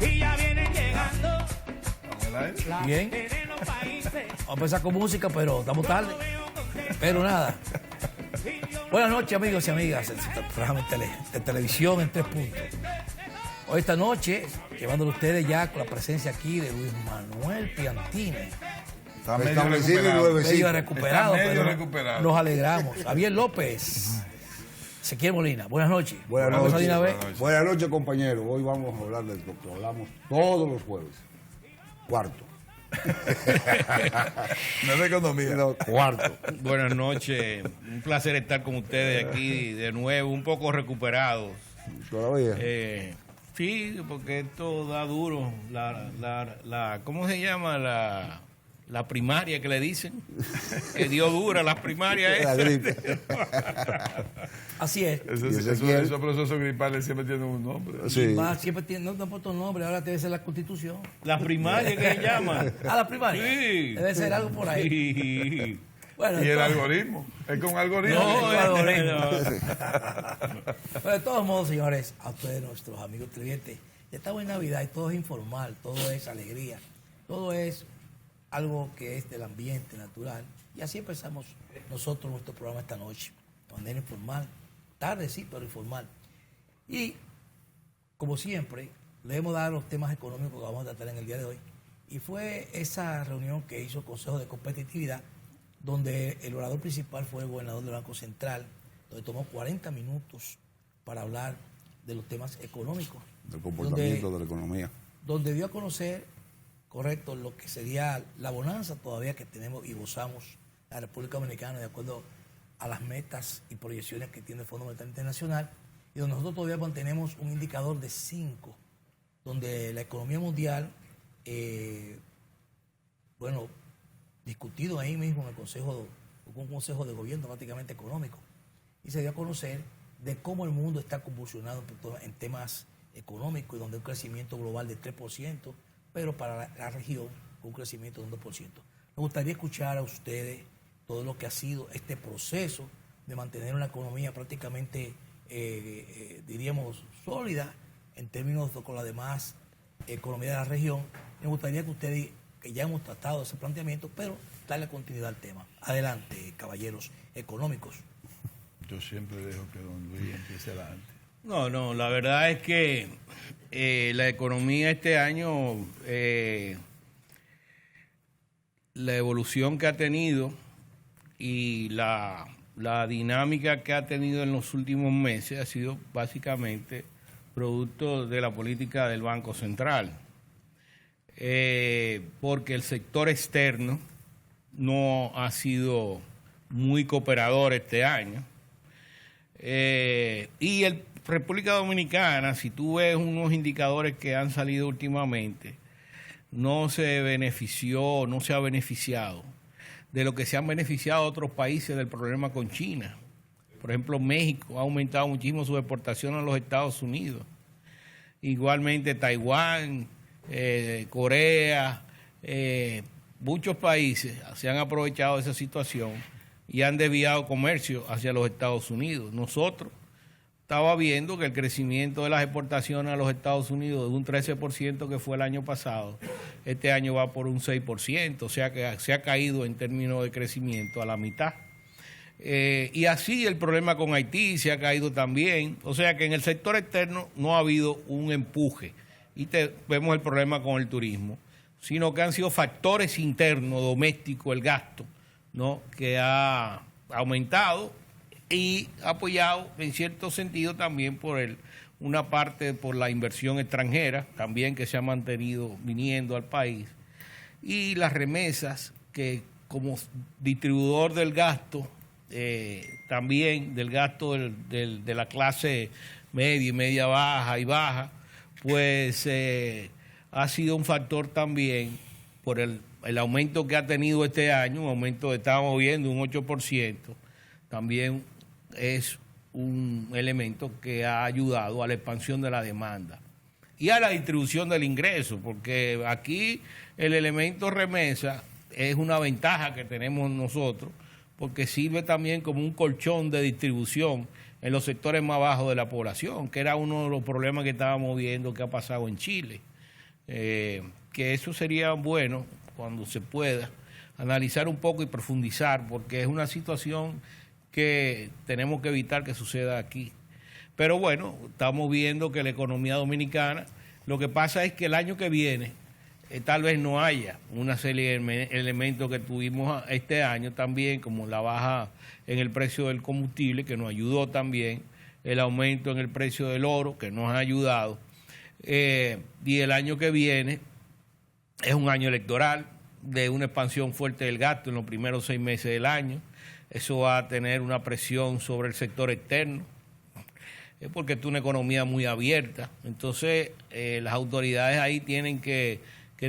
Y ya vienen llegando. Bien. Vamos a empezar con música, pero estamos tarde. Pero nada. Buenas noches, amigos y amigas. El programa de televisión en 3 puntos. Hoy esta noche, llevándolo a ustedes ya con la presencia aquí de Luis Manuel Piantini. Está medio recuperado, pero nos alegramos. Javier López. Ezequiel Molina. Buenas noches. Buenas noches. Buenas noches, compañeros. Hoy vamos a hablar de lo que hablamos todos los jueves. Cuarto. No es de economía. No, cuarto. Buenas noches. Un placer estar con ustedes aquí de nuevo, un poco recuperados. Todavía. Sí, porque esto da duro. ¿Cómo se llama? La primaria que le dicen. Que dio dura las primarias. La gripe. Así es. Esos procesos gripales siempre tienen un nombre. Sí. Más, siempre no han puesto nombre, ahora debe ser la Constitución. La primaria que se llama. La primaria. Sí. Debe ser algo por ahí. Sí. Bueno, Y el algoritmo. Es con algoritmo. No, Pero de todos modos, señores, a ustedes, nuestros amigos televidentes, ya estamos en Navidad y todo es informal, todo es alegría, todo es algo que es del ambiente natural. Y así empezamos nosotros nuestro programa esta noche, de manera informal, tarde sí, pero informal. Y, como siempre, le hemos dado los temas económicos que vamos a tratar en el día de hoy. Y fue esa reunión que hizo el Consejo de Competitividad, donde el orador principal fue el gobernador del Banco Central, donde tomó 40 minutos para hablar de los temas económicos. Del comportamiento de la economía. Donde dio a conocer, correcto, lo que sería la bonanza todavía que tenemos y gozamos la República Dominicana de acuerdo a las metas y proyecciones que tiene el Fondo Monetario Internacional, y donde nosotros todavía mantenemos un indicador de 5, donde la economía mundial, discutido ahí mismo en el un consejo de gobierno prácticamente económico, y se dio a conocer de cómo el mundo está convulsionado en temas económicos, y donde hay un crecimiento global de 3%, pero para la región con un crecimiento de un 2%. Me gustaría escuchar a ustedes todo lo que ha sido este proceso de mantener una economía prácticamente, diríamos, sólida en términos con la demás economía de la región. Me gustaría que ustedes, que ya hemos tratado ese planteamiento, pero darle continuidad al tema. Adelante, caballeros económicos. Yo siempre dejo que don Luis empiece adelante. No, la verdad es que la economía este año, la evolución que ha tenido y la dinámica que ha tenido en los últimos meses ha sido básicamente producto de la política del Banco Central. Porque el sector externo no ha sido muy cooperador este año. Y el República Dominicana, si tú ves unos indicadores que han salido últimamente, no se ha beneficiado de lo que se han beneficiado otros países del problema con China. Por ejemplo, México ha aumentado muchísimo su exportación a los Estados Unidos. Igualmente Taiwán, Corea, muchos países se han aprovechado de esa situación y han desviado comercio hacia los Estados Unidos. Nosotros estaba viendo que el crecimiento de las exportaciones a los Estados Unidos de un 13% que fue el año pasado, este año va por un 6%, o sea que se ha caído en términos de crecimiento a la mitad. Y así el problema con Haití se ha caído también, o sea que en el sector externo no ha habido un empuje y vemos el problema con el turismo, sino que han sido factores internos, domésticos, el gasto, ¿no?, que ha aumentado y apoyado en cierto sentido también por una parte por la inversión extranjera, también que se ha mantenido viniendo al país, y las remesas que como distribuidor del gasto, también del gasto de la clase media y media baja y baja, pues ha sido un factor también por el aumento que ha tenido este año, un aumento que estábamos viendo, un 8%, también es un elemento que ha ayudado a la expansión de la demanda y a la distribución del ingreso, porque aquí el elemento remesa es una ventaja que tenemos nosotros, porque sirve también como un colchón de distribución en los sectores más bajos de la población, que era uno de los problemas que estábamos viendo que ha pasado en Chile. Que eso sería bueno, cuando se pueda, analizar un poco y profundizar, porque es una situación que tenemos que evitar que suceda aquí. Pero bueno, estamos viendo que la economía dominicana, lo que pasa es que el año que viene tal vez no haya una serie de elementos que tuvimos este año también, como la baja en el precio del combustible, que nos ayudó también, el aumento en el precio del oro, que nos ha ayudado, y el año que viene es un año electoral, de una expansión fuerte del gasto en los primeros 6 meses del año. Eso va a tener una presión sobre el sector externo, porque es una economía muy abierta. Entonces, las autoridades ahí tienen que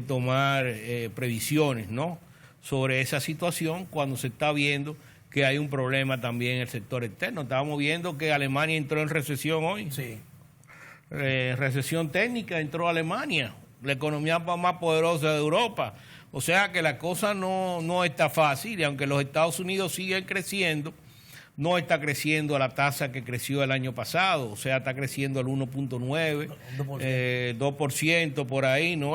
tomar previsiones, ¿no?, sobre esa situación cuando se está viendo que hay un problema también en el sector externo. Estábamos viendo que Alemania entró en recesión hoy. Sí. Recesión técnica entró Alemania, la economía más poderosa de Europa. O sea que la cosa no está fácil, y aunque los Estados Unidos siguen creciendo, no está creciendo a la tasa que creció el año pasado, o sea, está creciendo al 1.9, 2% por ahí, ¿no?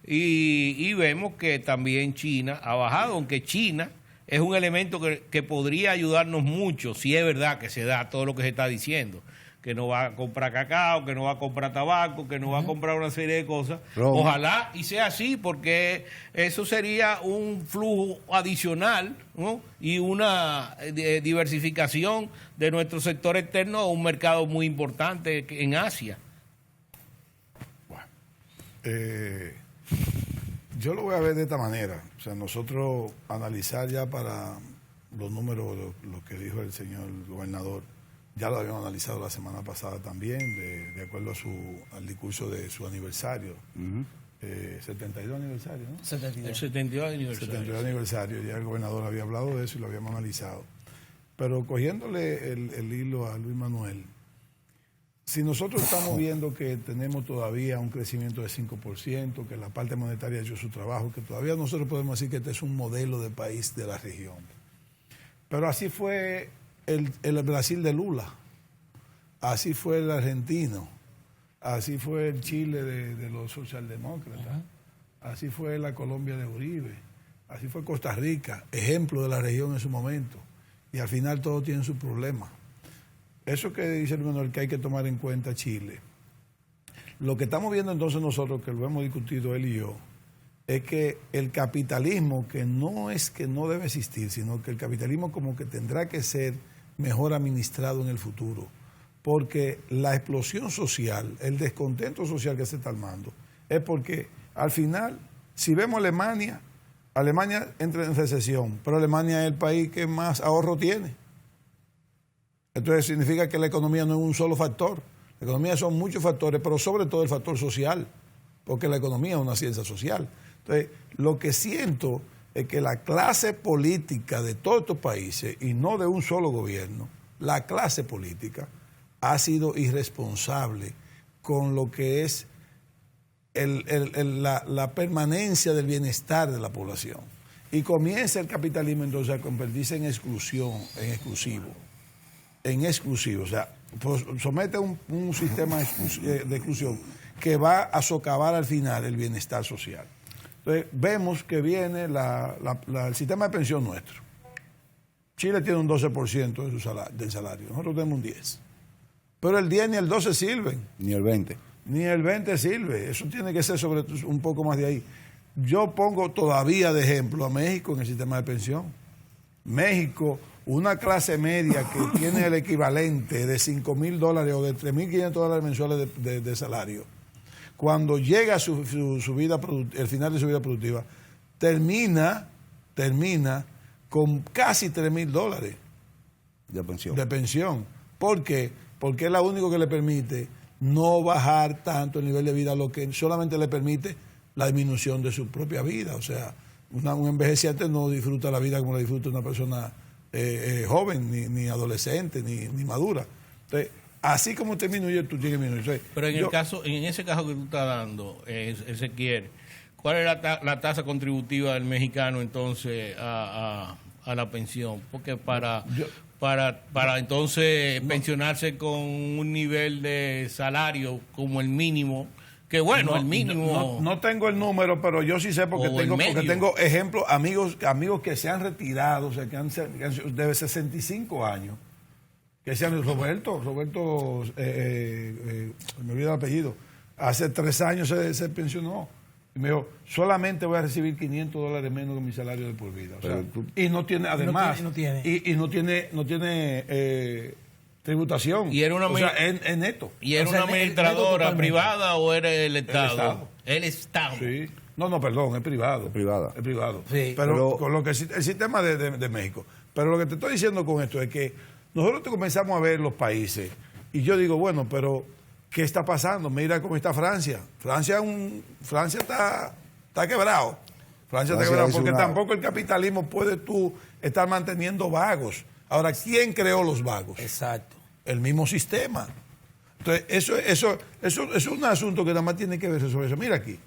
Y vemos que también China ha bajado, aunque China es un elemento que podría ayudarnos mucho, si es verdad que se da todo lo que se está diciendo, que no va a comprar cacao, que no va a comprar tabaco, que no va a comprar una serie de cosas. Ojalá y sea así, porque eso sería un flujo adicional, ¿no?, y una diversificación de nuestro sector externo a un mercado muy importante en Asia. Bueno, yo lo voy a ver de esta manera. O sea, nosotros analizar ya para los números, lo que dijo el señor gobernador, ya lo habíamos analizado la semana pasada también, de acuerdo al discurso de su aniversario. 72 aniversario, ¿no? 72. El 72 aniversario. 72 aniversario, ya el gobernador había hablado de eso y lo habíamos analizado. Pero cogiéndole el hilo a Luis Manuel, si nosotros estamos viendo que tenemos todavía un crecimiento de 5%, que la parte monetaria ha hecho su trabajo, que todavía nosotros podemos decir que este es un modelo de país de la región. Pero así fue el Brasil de Lula, así fue el argentino, así fue el Chile de los socialdemócratas, así fue la Colombia de Uribe, así fue Costa Rica, ejemplo de la región en su momento, y al final todos tienen sus problemas. Eso que dice el Manuel, que hay que tomar en cuenta Chile. Lo que estamos viendo entonces nosotros, que lo hemos discutido él y yo, es que el capitalismo, que no es que no debe existir, sino que el capitalismo como que tendrá que ser mejor administrado en el futuro, porque la explosión social, el descontento social que se está armando, es porque al final, si vemos Alemania entra en recesión, pero Alemania es el país que más ahorro tiene. Entonces significa que la economía no es un solo factor, la economía son muchos factores, pero sobre todo el factor social, porque la economía es una ciencia social. Entonces, lo que siento es que la clase política de todos estos países, y no de un solo gobierno, la clase política ha sido irresponsable con lo que es la permanencia del bienestar de la población. Y comienza el capitalismo entonces a convertirse en exclusión, en exclusivo. O sea, pues, somete a un sistema de exclusión que va a socavar al final el bienestar social. Entonces, vemos que viene el sistema de pensión nuestro. Chile tiene un 12% del salario, nosotros tenemos un 10%. Pero el 10 ni el 12 sirven. Ni el 20. Ni el 20 sirve, eso tiene que ser sobre un poco más de ahí. Yo pongo todavía de ejemplo a México en el sistema de pensión. México, una clase media que tiene el equivalente de $5,000 o de $3,500 mensuales de salario, cuando llega a su vida, el final de su vida productiva, termina con casi $3,000 de pensión. ¿Por qué? Porque es lo único que le permite no bajar tanto el nivel de vida, lo que solamente le permite la disminución de su propia vida. O sea, un envejeciente no disfruta la vida como la disfruta una persona joven, ni adolescente, ni madura. Entonces, así como usted disminuye, tú tienes que disminuir. Entonces, pero en ese caso que tú estás dando, Ezequiel, ¿cuál es la tasa contributiva del mexicano entonces a la pensión? Porque para entonces pensionarse con un nivel de salario como el mínimo, que bueno, el mínimo... No tengo el número, pero yo sí sé porque tengo ejemplos, amigos que se han retirado, o sea, que han de 65 años, que se han... Roberto, me olvidé el apellido, hace 3 años se pensionó. Y me dijo, solamente voy a recibir $500 menos que mi salario de por vida. O sea, y no tiene, además, no tiene tributación. Y era una es neto. ¿Y era una administradora privada o era el Estado? El Estado. Sí. No, perdón, es privado. Es privada. Es privado. Sí. Pero con lo que el sistema de México. Pero lo que te estoy diciendo con esto es que nosotros comenzamos a ver los países y yo digo, bueno, pero ¿qué está pasando? Mira cómo está Francia. Francia está quebrado. Francia está quebrado porque tampoco el capitalismo puede tú estar manteniendo vagos. Ahora, ¿quién creó los vagos? Exacto. El mismo sistema. Entonces, eso es un asunto que nada más tiene que verse sobre eso. Mira aquí.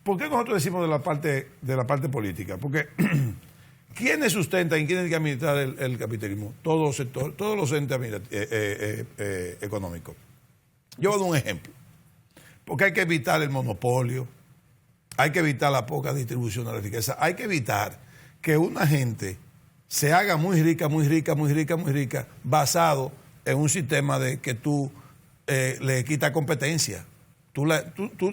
¿Por qué nosotros decimos de la parte política? Porque ¿quiénes sustentan y quiénes tienen que administrar el capitalismo? Todos los entes económicos. Yo voy a dar un ejemplo. Porque hay que evitar el monopolio, hay que evitar la poca distribución de la riqueza, hay que evitar que una gente se haga muy rica, basado en un sistema de que tú le quitas competencia. Tú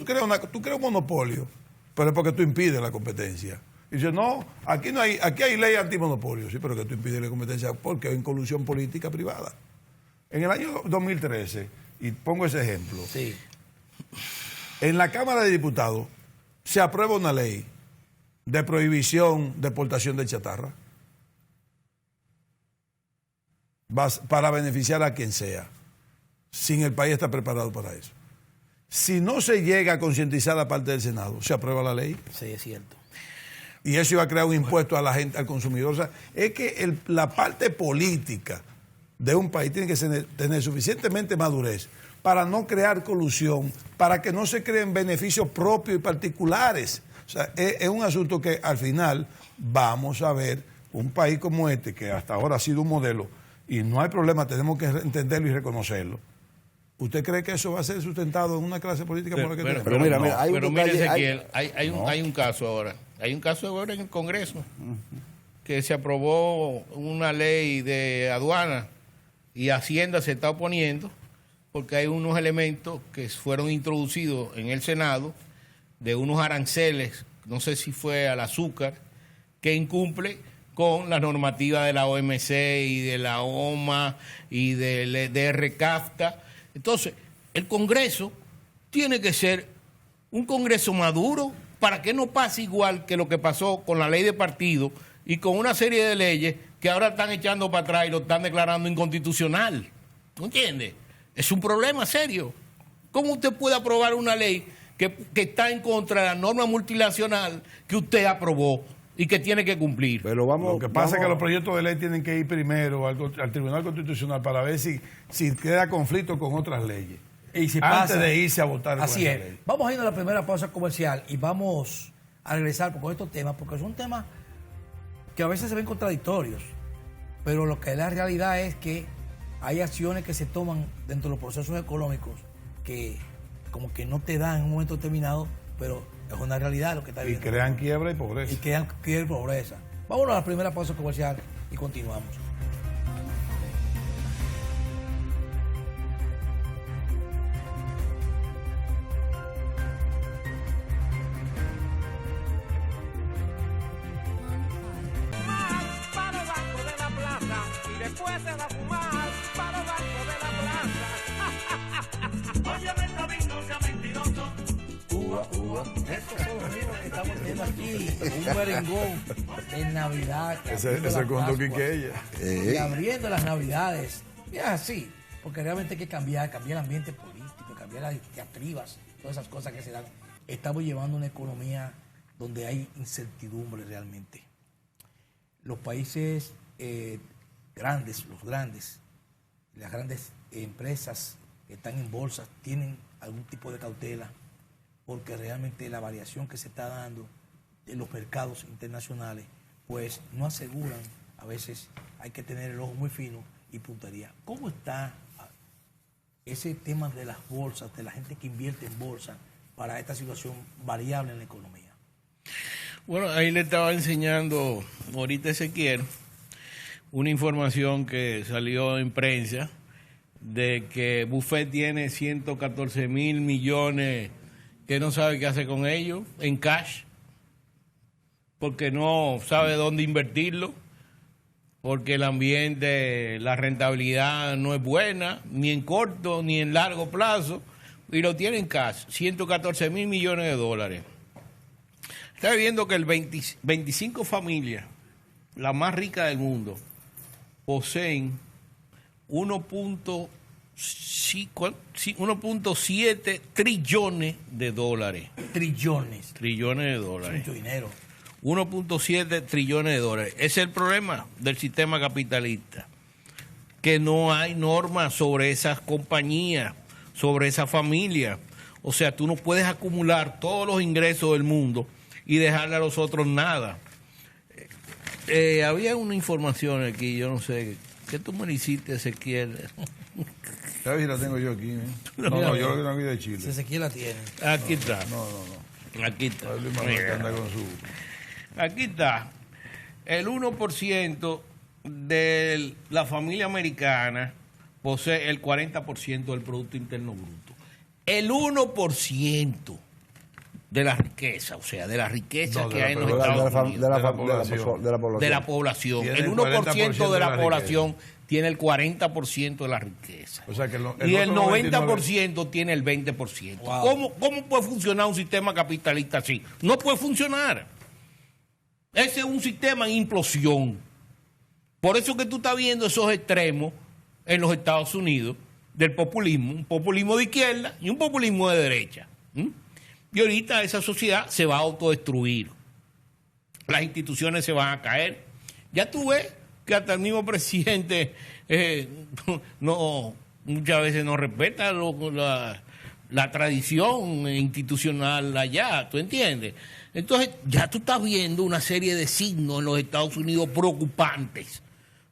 creas un monopolio, pero es porque tú impides la competencia. Y dices, no, aquí hay ley antimonopolio, sí, pero que tú impides la competencia porque hay colusión política privada. En el año 2013, y pongo ese ejemplo, Sí. en la Cámara de Diputados se aprueba una ley de prohibición de exportación de chatarra para beneficiar a quien sea, sin el país estar preparado para eso. Si no se llega a concientizar la parte del Senado, se aprueba la ley. Sí, es cierto. Y eso iba a crear un impuesto a la gente, al consumidor. O sea, es que la parte política de un país tiene que tener suficientemente madurez para no crear colusión, para que no se creen beneficios propios y particulares. O sea, es un asunto que al final vamos a ver un país como este, que hasta ahora ha sido un modelo, y no hay problema, tenemos que entenderlo y reconocerlo. ¿Usted cree que eso va a ser sustentado en una clase política como la que tenemos? Pero mira, hay un pero mire, detalle, Ezequiel, hay un caso ahora. Hay un caso ahora en el Congreso que se aprobó una ley de aduana y Hacienda se está oponiendo porque hay unos elementos que fueron introducidos en el Senado de unos aranceles, no sé si fue al azúcar, que incumple con la normativa de la OMC y de la OMA y del DRCAFTA. Entonces, el Congreso tiene que ser un Congreso maduro para que no pase igual que lo que pasó con la ley de partido y con una serie de leyes que ahora están echando para atrás y lo están declarando inconstitucional. ¿No entiende? Es un problema serio. ¿Cómo usted puede aprobar una ley que está en contra de la norma multilateral que usted aprobó y que tiene que cumplir? pero Lo que pasa es que los proyectos de ley tienen que ir primero al Tribunal Constitucional para ver si queda conflicto con otras leyes. Y si antes pasa, de irse a votar con así esa es. ley. Vamos a ir a la primera pausa comercial y vamos a regresar con estos temas, porque son temas que a veces se ven contradictorios, pero lo que es la realidad es que hay acciones que se toman dentro de los procesos económicos que como que no te dan en un momento determinado, pero es una realidad lo que está Y viendo. crean quiebra y pobreza. Y crean quiebra y pobreza. Vámonos a la primera pausa comercial y continuamos. Para los bancos de la plaza y después se va a fumar para los bancos de la plaza. Óyeme, David, no sea mentiroso. Estos son los ritmos que estamos teniendo aquí, un merengón en Navidad. Ese conto Quiqueya. Y abriendo las Navidades. Y es así, porque realmente hay que cambiar el ambiente político, cambiar las diatribas, todas esas cosas que se dan. Estamos llevando una economía donde hay incertidumbre realmente. Los países grandes, las grandes empresas que están en bolsas tienen algún tipo de cautela, porque realmente la variación que se está dando en los mercados internacionales, pues no aseguran, a veces hay que tener el ojo muy fino y puntería. ¿Cómo está ese tema de las bolsas, de la gente que invierte en bolsa para esta situación variable en la economía? Bueno, ahí le estaba enseñando ahorita Ezequiel una información que salió en prensa de que Buffett tiene 114,000 millones que no sabe qué hacer con ellos en cash, porque no sabe dónde invertirlo, porque el ambiente, la rentabilidad no es buena, ni en corto ni en largo plazo, y lo tiene en cash, 114,000 millones de dólares. Está viendo que 25 familias, las más ricas del mundo, poseen 1.7 trillones de dólares. Trillones. Trillones de dólares. Mucho dinero. 1.7 trillones de dólares. Ese es el problema del sistema capitalista, que no hay normas sobre esas compañías, sobre esas familias. O sea, tú no puedes acumular todos los ingresos del mundo y dejarle a los otros nada. Había una información aquí, yo no sé, ¿qué tú me hiciste, Ezequiel? ¿Sabes si la tengo yo aquí? No, yo la vi de Chile. Si Ezequiel la tiene. Aquí está. No. Aquí está. Luis Manuel que anda con su... Aquí está. El 1% de la familia americana posee el 40% del Producto Interno Bruto. El 1% de la riqueza, o sea, de la riqueza que hay en los Estados Unidos. De la población. El 1% de la población tiene el 40% de la riqueza. O sea que y el 90% tiene el 20%. Wow. ¿Cómo puede funcionar un sistema capitalista así? No puede funcionar. Ese es un sistema en implosión. Por eso que tú estás viendo esos extremos en los Estados Unidos del populismo, un populismo de izquierda y un populismo de derecha. Y ahorita esa sociedad se va a autodestruir. Las instituciones se van a caer. Ya tú ves que hasta el mismo presidente muchas veces no respeta la tradición institucional allá, ¿tú entiendes? Entonces ya tú estás viendo una serie de signos en los Estados Unidos preocupantes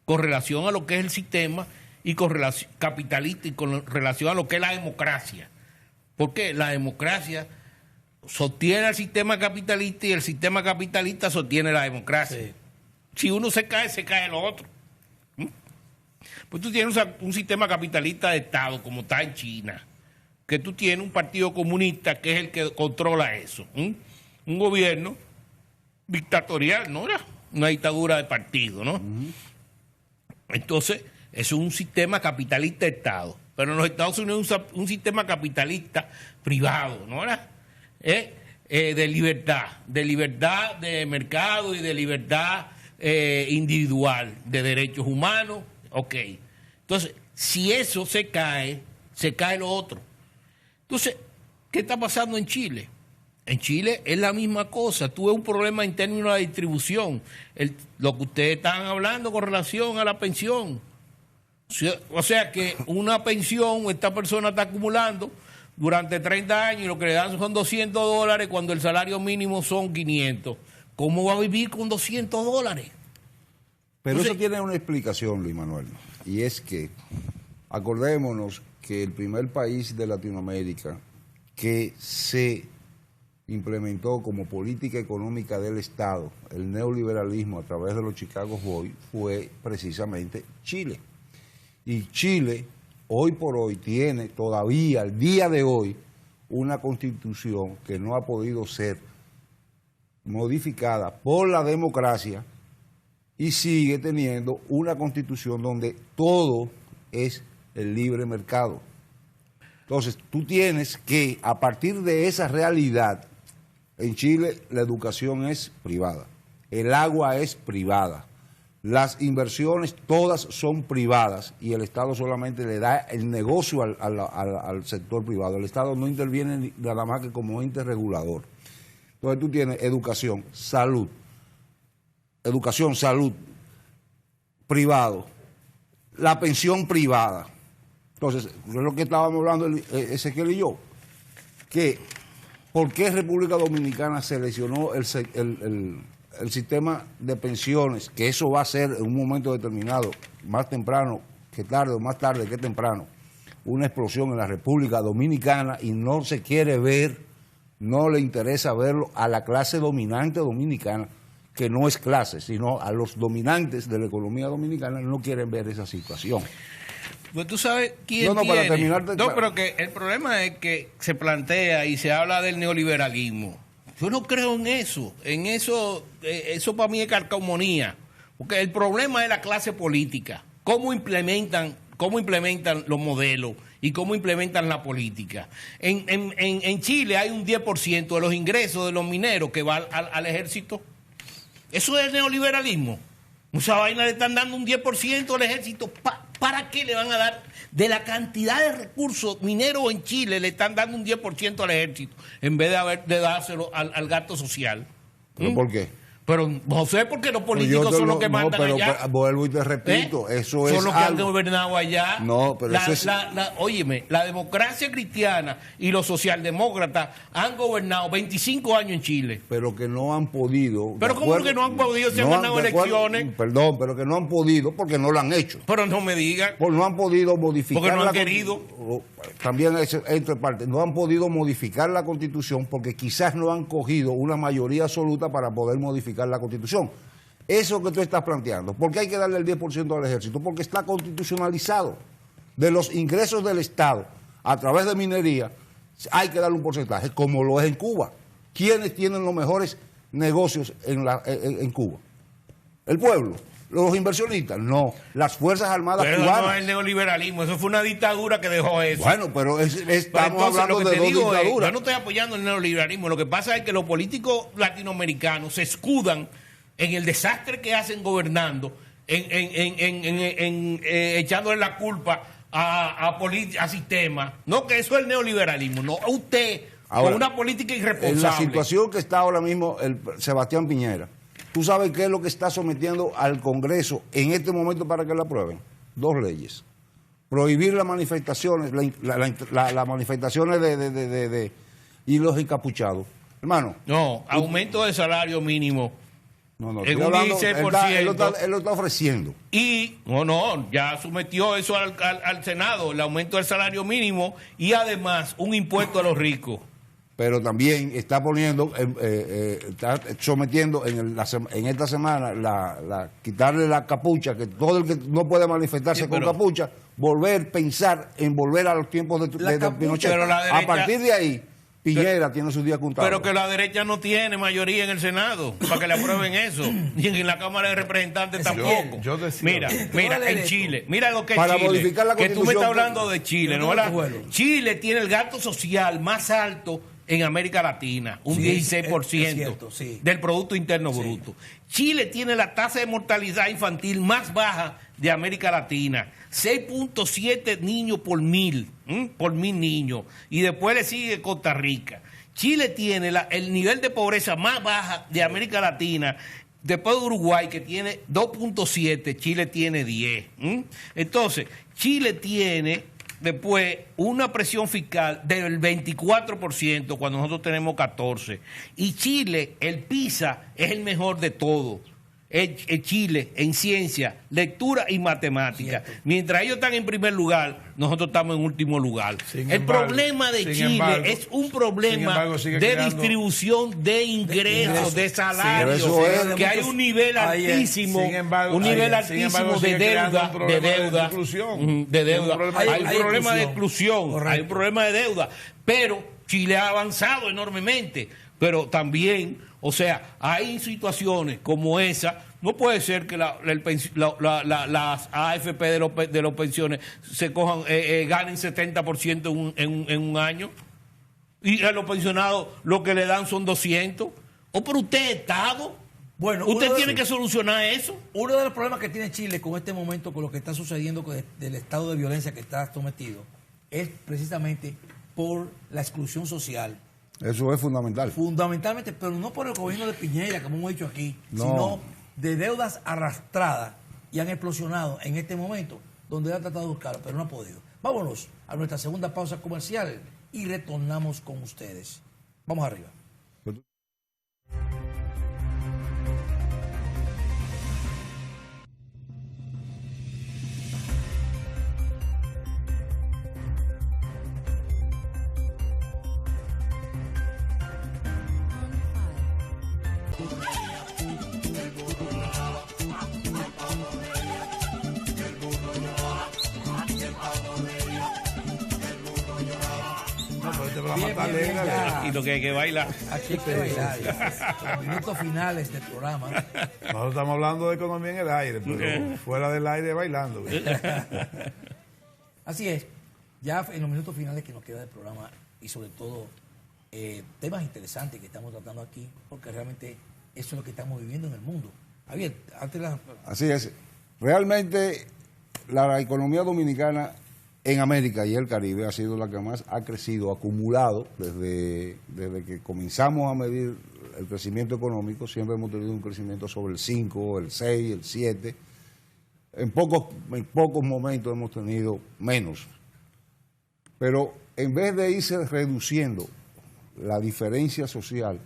con relación a lo que es el sistema y con relación capitalista y con relación a lo que es la democracia. Porque la democracia sostiene al sistema capitalista y el sistema capitalista sostiene la democracia. Sí. Si uno se cae el otro. Pues tú tienes un sistema capitalista de Estado, como está en China, que tú tienes un partido comunista que es el que controla eso. Un gobierno dictatorial, ¿no? Una dictadura de partido, ¿no? Entonces, eso es un sistema capitalista de Estado. Pero en los Estados Unidos es un sistema capitalista privado, ¿no? De libertad de mercado y de libertad individual, de derechos humanos, ok. Entonces, si eso se cae lo otro. Entonces, ¿qué está pasando en Chile? En Chile es la misma cosa. Tú ves un problema en términos de distribución. Lo que ustedes están hablando con relación a la pensión. O sea que una pensión, esta persona está acumulando durante 30 años y lo que le dan son $200 cuando el salario mínimo son 500. ¿Cómo va a vivir con $200? Pero entonces, eso tiene una explicación, Luis Manuel, y es que acordémonos que el primer país de Latinoamérica que se implementó como política económica del Estado el neoliberalismo a través de los Chicago Boys fue precisamente Chile. Y Chile hoy por hoy tiene todavía, al día de hoy, una constitución que no ha podido ser modificada por la democracia y sigue teniendo una constitución donde todo es el libre mercado. Entonces, tú tienes que, a partir de esa realidad, en Chile la educación es privada, el agua es privada, las inversiones todas son privadas y el Estado solamente le da el negocio al sector privado. El Estado no interviene nada más que como ente regulador. Entonces tú tienes educación, salud, privado, la pensión privada. Entonces, es lo que estábamos hablando Ezequiel y yo, que ¿por qué República Dominicana seleccionó el sistema de pensiones? Que eso va a ser en un momento determinado, más temprano, que tarde o más tarde que temprano, una explosión en la República Dominicana y no se quiere ver, no le interesa verlo a la clase dominante dominicana, que no es clase, sino a los dominantes de la economía dominicana, no quieren ver esa situación. Pues tú sabes quién Para tiene. terminar Pero que el problema es que se plantea y se habla del neoliberalismo. Yo no creo en eso. Eso para mí es calcomanía. Porque el problema es la clase política. Cómo implementan los modelos y cómo implementan la política. En Chile hay un 10% de los ingresos de los mineros que va al ejército. Eso es neoliberalismo. Esa vaina le están dando un 10% al ejército. ¿Para qué le van a dar? De la cantidad de recursos mineros en Chile le están dando un 10% al ejército en vez de dárselo al gasto social. ¿Pero por qué? Pero no sé por qué los políticos son los que mandan allá. Pero vuelvo y te repito, eso es son los que algo. han gobernado allá. No, pero eso es... Óyeme, la democracia cristiana y los socialdemócratas han gobernado 25 años en Chile. Pero que no han podido. Pero ¿cómo que no han podido? Se han ganado elecciones. Perdón, pero que no han podido porque no lo han hecho. Pero no me digan. Porque no han podido modificar. Porque no han querido. También entre partes, no han podido modificar la Constitución porque quizás no han cogido una mayoría absoluta para poder modificar la Constitución. Eso que tú estás planteando, ¿por qué hay que darle el 10% al ejército? Porque está constitucionalizado. De los ingresos del Estado a través de minería, hay que darle un porcentaje, como lo es en Cuba. ¿Quiénes tienen los mejores negocios en Cuba? ¿El pueblo? ¿Los inversionistas? No. Las Fuerzas Armadas pero cubanas. Pero no es el neoliberalismo, eso fue una dictadura que dejó eso. Bueno, pero estamos hablando de dos dictaduras. Yo no estoy apoyando el neoliberalismo, lo que pasa es que los políticos latinoamericanos se escudan en el desastre que hacen gobernando, echándole la culpa a sistemas. No, que eso es el neoliberalismo, no. Usted, ahora, con una política irresponsable. En la situación que está ahora mismo el Sebastián Piñera, ¿tú sabes qué es lo que está sometiendo al Congreso en este momento para que la aprueben? 2 leyes. Prohibir las manifestaciones, las manifestaciones y los encapuchados. Hermano. No, aumento del salario mínimo. No, en un 16%. Él lo está ofreciendo. Y, ya sometió eso al Senado, el aumento del salario mínimo y además un impuesto a los ricos. Pero también está poniendo, está sometiendo en esta semana quitarle la capucha, que todo el que no puede manifestarse con capucha, pensar en volver a los tiempos de Pinochet. Derecha, a partir de ahí, Piñera tiene sus días contados. Pero que la derecha no tiene mayoría en el Senado para que le aprueben eso. Y en la Cámara de Representantes tampoco. Mira, en Chile, mira lo que es para Chile. Modificar la que tú me estás hablando que... de Chile, ¿no? Chile tiene el gasto social más alto en América Latina, un 16% del Producto Interno Bruto. Chile tiene la tasa de mortalidad infantil más baja de América Latina, 6.7 niños por mil niños, y después le sigue Costa Rica. Chile tiene el nivel de pobreza más baja de América Latina, después de Uruguay, que tiene 2.7, Chile tiene 10. Entonces, Chile tiene después una presión fiscal del 24% cuando nosotros tenemos 14%. Y Chile, el PISA, es el mejor de todos. Chile en ciencia, lectura y matemática. Mientras ellos están en primer lugar, nosotros estamos en último lugar. El problema de Chile es un problema de distribución de ingresos, de salarios, que hay un nivel altísimo, de deuda. Hay un problema de exclusión, hay un problema de deuda, pero Chile ha avanzado enormemente, pero también, o sea, hay situaciones como esa. No puede ser que las AFP de los pensiones se cojan, ganen 70% en un año, y a los pensionados lo que le dan son 200. Pero usted es Estado. Bueno, usted tiene que solucionar eso. Uno de los problemas que tiene Chile con este momento, con lo que está sucediendo del estado de violencia que está sometido, es precisamente por la exclusión social. Eso es fundamental. Fundamentalmente, pero no por el gobierno de Piñera, como hemos dicho aquí, sino de deudas arrastradas y han explosionado en este momento, donde él ha tratado de buscarlo, pero no ha podido. Vámonos a nuestra segunda pausa comercial y retornamos con ustedes. Vamos arriba. No, pero este programa Bien, está bien, bien, alegre. ya. Y lo que hay que bailar. Aquí hay que bailar. Los minutos finales del programa. Nosotros estamos hablando de economía en el aire, pero fuera del aire bailando. Así es. Ya en los minutos finales que nos queda del programa y sobre todo temas interesantes que estamos tratando aquí, porque realmente eso es lo que estamos viviendo en el mundo. Javier, antes Así es. Realmente la economía dominicana en América y el Caribe ha sido la que más ha crecido, acumulado, desde que comenzamos a medir el crecimiento económico, siempre hemos tenido un crecimiento sobre el 5, el 6, el 7. En pocos momentos hemos tenido menos. Pero en vez de irse reduciendo la diferencia social,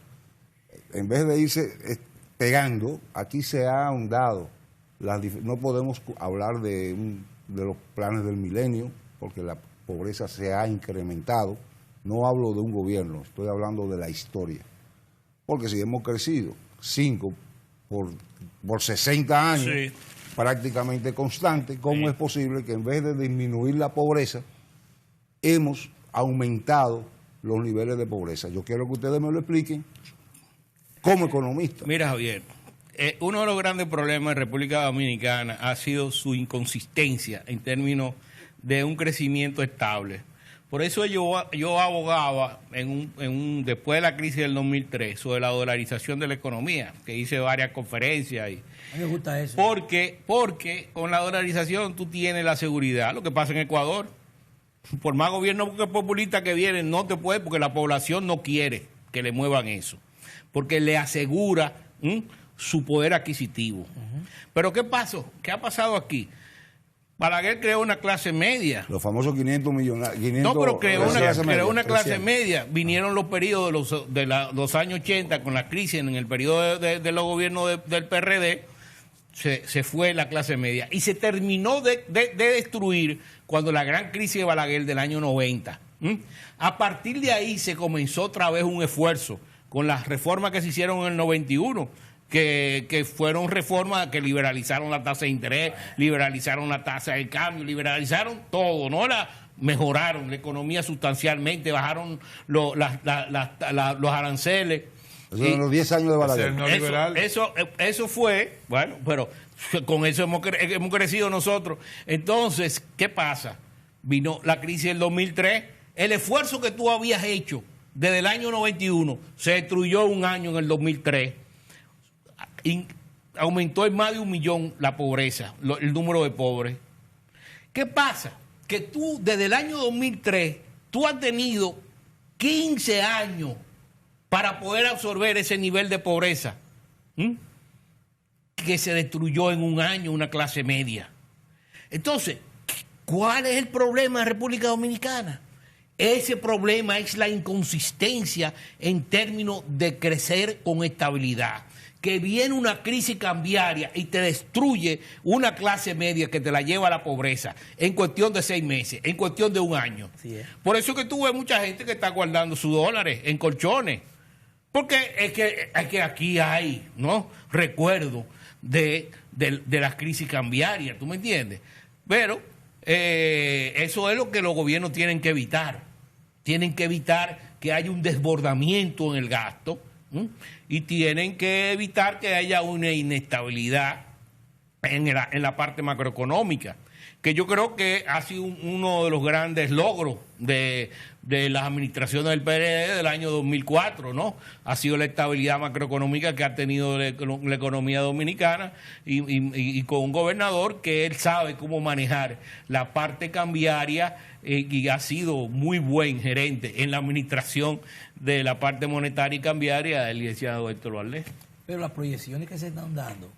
en vez de irse pegando, aquí se ha ahondado. No podemos hablar de los planes del milenio, porque la pobreza se ha incrementado. No hablo de un gobierno, estoy hablando de la historia. Porque si hemos crecido 5 por 60 años, Sí. prácticamente constante, ¿cómo Sí. es posible que en vez de disminuir la pobreza, hemos aumentado los niveles de pobreza? Yo quiero que ustedes me lo expliquen como economista. Mira, Javier, uno de los grandes problemas en República Dominicana ha sido su inconsistencia en términos de un crecimiento estable. Por eso yo abogaba después de la crisis del 2003 sobre la dolarización de la economía, que hice varias conferencias. a mí me gusta eso. Porque con la dolarización tú tienes la seguridad. Lo que pasa en Ecuador, por más gobierno populista que viene, no te puede, porque la población no quiere que le muevan eso, porque le asegura su poder adquisitivo. Pero ¿qué pasó? ¿Qué ha pasado aquí? Balaguer creó una clase media. Los famosos 500 millonarios. No, pero creó una clase 300. media. Vinieron los periodos de los años 80 con la crisis en el periodo de los gobiernos del PRD. Se fue la clase media. Y se terminó de destruir cuando la gran crisis de Balaguer del año 90. A partir de ahí se comenzó otra vez un esfuerzo con las reformas que se hicieron en el 91. Que fueron reformas que liberalizaron la tasa de interés, liberalizaron la tasa de cambio, liberalizaron todo, ¿no? Mejoraron la economía sustancialmente, bajaron los aranceles. Eso en los 10 años de Balaguer. No liberal. Eso fue, bueno, pero con eso hemos crecido nosotros. Entonces, ¿qué pasa? Vino la crisis del 2003, el esfuerzo que tú habías hecho desde el año 91 se destruyó un año en el 2003. Aumentó en más de 1 millón la pobreza, el número de pobres. ¿Qué pasa? Que tú, desde el año 2003, tú has tenido 15 años para poder absorber ese nivel de pobreza que se destruyó en un año una clase media. Entonces, ¿cuál es el problema de República Dominicana? Ese problema es la inconsistencia en términos de crecer con estabilidad. Que viene una crisis cambiaria y te destruye una clase media que te la lleva a la pobreza en cuestión de 6 meses, en cuestión de un año. Sí, Por eso es que tú ves mucha gente que está guardando sus dólares en colchones. Porque es que aquí hay, ¿no?, recuerdo de las crisis cambiarias, ¿tú me entiendes? Pero eso es lo que los gobiernos tienen que evitar. Tienen que evitar que haya un desbordamiento en el gasto. Y tienen que evitar que haya una inestabilidad en la parte macroeconómica, que yo creo que ha sido uno de los grandes logros de las administraciones del PRD del año 2004, ¿no? Ha sido la estabilidad macroeconómica que ha tenido la economía dominicana y con un gobernador que él sabe cómo manejar la parte cambiaria y ha sido muy buen gerente en la administración de la parte monetaria y cambiaria del licenciado Héctor Valdés. Pero las proyecciones que se están dando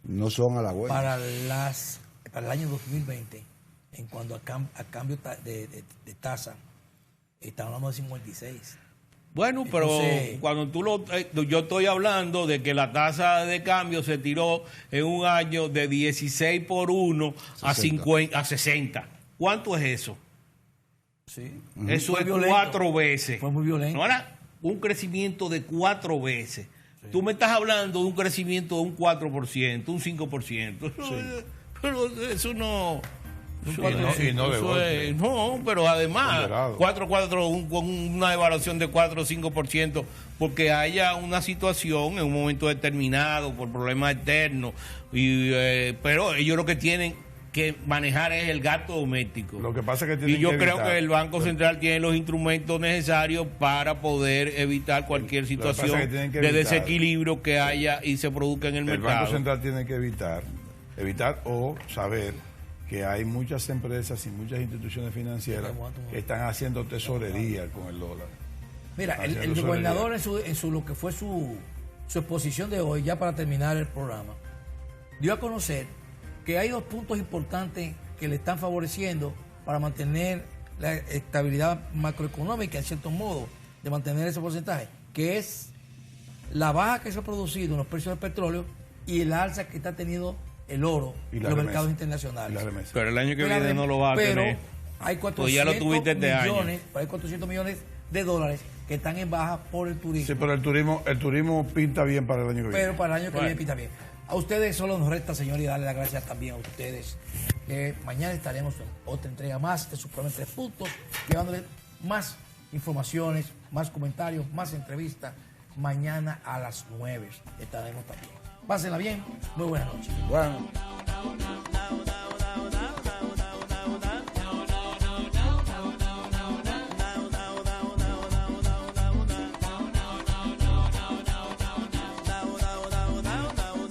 No son a la buena. para el año 2020, en cuanto a cambio de tasa, están hablando de 56. Bueno, pero Entonces, cuando yo estoy hablando de que la tasa de cambio se tiró en un año de 16 por 1 a 60. ¿Cuánto es eso? sí. Eso Fue es violento. 4 veces. Fue muy violento. ¿No era? Un crecimiento de 4 veces. Tú me estás hablando de un crecimiento de un 4%, un 5%. Pero eso no... No, pero además, con una devaluación de 4 o 5%, porque haya una situación en un momento determinado por problemas externos, pero ellos lo que tienen que manejar es el gasto doméstico. Lo que pasa es que y yo creo que el Banco Central tiene los instrumentos necesarios para poder evitar cualquier situación de desequilibrio que haya y se produzca en el mercado. El Banco Central tiene que evitar o saber que hay muchas empresas y muchas instituciones financieras que están haciendo tesorería con el dólar. Mira, el gobernador en lo que fue su exposición de hoy, ya para terminar el programa, dio a conocer que hay 2 puntos importantes que le están favoreciendo para mantener la estabilidad macroeconómica, en cierto modo, de mantener ese porcentaje, que es la baja que se ha producido en los precios del petróleo y el alza que está teniendo el oro en los mercados internacionales. Pero el año que viene no lo va a tener. Hay 400 pues ya lo tuviste millones, hay 400 millones de dólares que están en baja por el turismo. Sí, pero el turismo pinta bien para el año que viene. Pero para el año que viene pinta bien. A ustedes solo nos resta, señor, y darle las gracias también a ustedes. Mañana estaremos en otra entrega más de su programa 3 Puntos, llevándoles más informaciones, más comentarios, más entrevistas. Mañana a las 9 estaremos también. Pásenla bien. Muy buenas noches. Bueno.